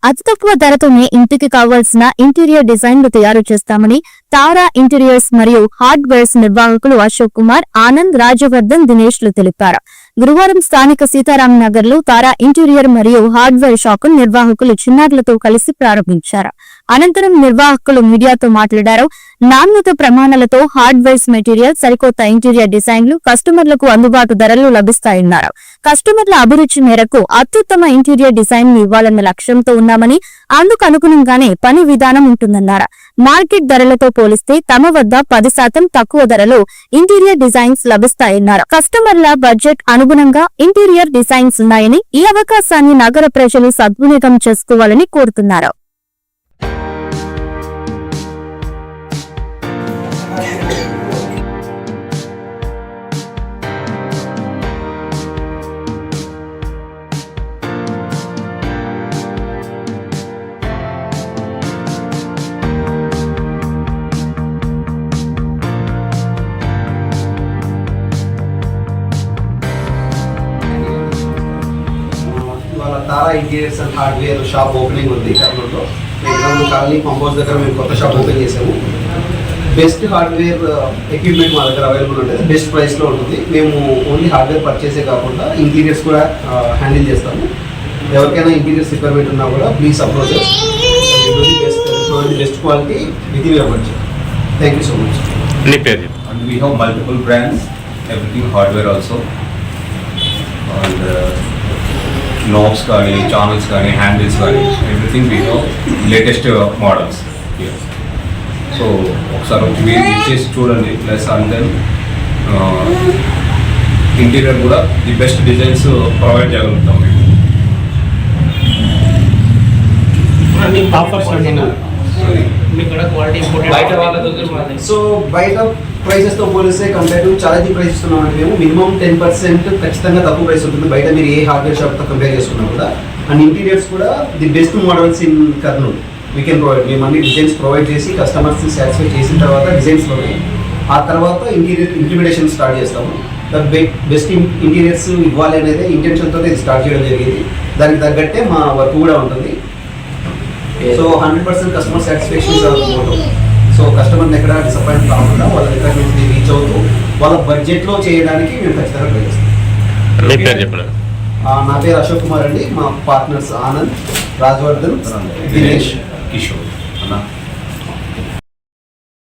అతి తక్కువ ధరతోనే ఇంటికి కావాల్సిన ఇంటీరియర్ డిజైన్లు తయారు చేస్తామని తారా ఇంటీరియర్స్ మరియు హార్డ్వేర్స్ నిర్వాహకులు అశోక్ కుమార్, ఆనంద్, రాజవర్ధన్, దినేష్ లు తెలిపారు. గురువారం స్థానిక సీతారాం నగర్ లో తారా ఇంటీరియర్ మరియు హార్డ్వేర్ షాపు నిర్వాహకులు చిన్నారులతో కలిసి ప్రారంభించారు. అనంతరం నిర్వాహకులు మీడియాతో మాట్లాడారు. నాణ్యత ప్రమాణాలతో హార్డ్వేర్స్ మెటీరియల్, సరికొత్త ఇంటీరియర్ డిజైన్లు కస్టమర్లకు అందుబాటు ధరలు లభిస్తాయన్నారు. కస్టమర్ల అభిరుచి మేరకు అత్యుత్తమ ఇంటీరియర్ డిజైన్ ఇవ్వాలన్న లక్ష్యంతో ఉన్నామని, అందుకు అనుగుణంగానే పని విధానం ఉంటుందన్నారు. మార్కెట్ ధరలతో పోలిస్తే తమ వద్ద 10% తక్కువ ధరలో ఇంటీరియర్ డిజైన్స్ లభిస్తాయన్నారు. కస్టమర్ల బడ్జెట్ అనుగుణంగా ఇంటీరియర్ డిజైన్స్ ఉన్నాయని, ఈ అవకాశాన్ని నగర ప్రజలు సద్వినియోగం చేసుకోవాలని కోరుతున్నారు. Tara interiors and hardware shop opening ఉంది కర్నూలులో. కాలనీ పంపోజ్ దగ్గర మేము కొత్త షాప్ ఓపెన్ చేసాము. బెస్ట్ హార్డ్వేర్ ఎక్విప్మెంట్ మా దగ్గర అవైలబుల్ ఉంటుంది, బెస్ట్ ప్రైస్లో ఉంటుంది. మేము ఓన్లీ హార్డ్వేర్ పర్చేసే కాకుండా ఇంటీరియర్స్ కూడా హ్యాండిల్ చేస్తాము. ఎవరికైనా ఇంటీరియర్స్ రిక్వైర్మెంట్ ఉన్నా కూడా please approach best quality with in your budget. Thank you so much. And we have multiple brands, everything hardware also. And knobs కానీ ఛానల్స్ కానీ హ్యాండిల్స్ కానీ everything we know latest models. So ఒకసారి వచ్చి మీరు ఇచ్చేసి చూడండి. ప్లస్ అండ్ దెన్ ఇంటీరియర్ కూడా the best designs provide చేయగలుగుతాం మేము. సో బయట ప్రైసెస్తో పోలిస్తే కంపేర్ టు చాలా ప్రైస్ ఇస్తున్నామంటే మేము మినిమం 10% ఖచ్చితంగా తక్కువ ప్రైస్ ఉంటుంది బయట మీరు ఏ హార్డ్వేర్ షాప్తో కంపేర్ చేసుకున్నా కూడా. అండ్ ఇంటీరియర్స్ కూడా the best models in Kurnool we can provide. మేము అన్ని డిజైన్స్ ప్రొవైడ్ చేసి కస్టమర్స్ని సాటిస్ఫై చేసిన తర్వాత డిజైన్స్లోనే ఆ తర్వాత ఇంప్లిమెంటేషన్ స్టార్ట్ చేస్తాము. బెస్ట్ ఇంటీరియర్స్ ఇవ్వాలి అనేది ఇంటెన్షన్తో ఇది స్టార్ట్ చేయడం జరిగింది. దానికి తగ్గట్టే మా వర్క్ కూడా ఉంటుంది. So 100% customer satisfaction is our motto. So కస్టమర్ని ఎక్కడ డిసప్పాయింట్ కాకుండా వాళ్ళ రిక్వైర్మెంట్స్ని రీచ్ అవుతూ వాళ్ళ బడ్జెట్లో చేయడానికి మేము ఖచ్చితంగా ట్రై చేస్తాం. నా పేరు అశోక్ కుమార్ అండి. మా పార్ట్నర్స్ ఆనంద్, రాజవర్ధన్, దినేష్, కిషోర్ అన్న.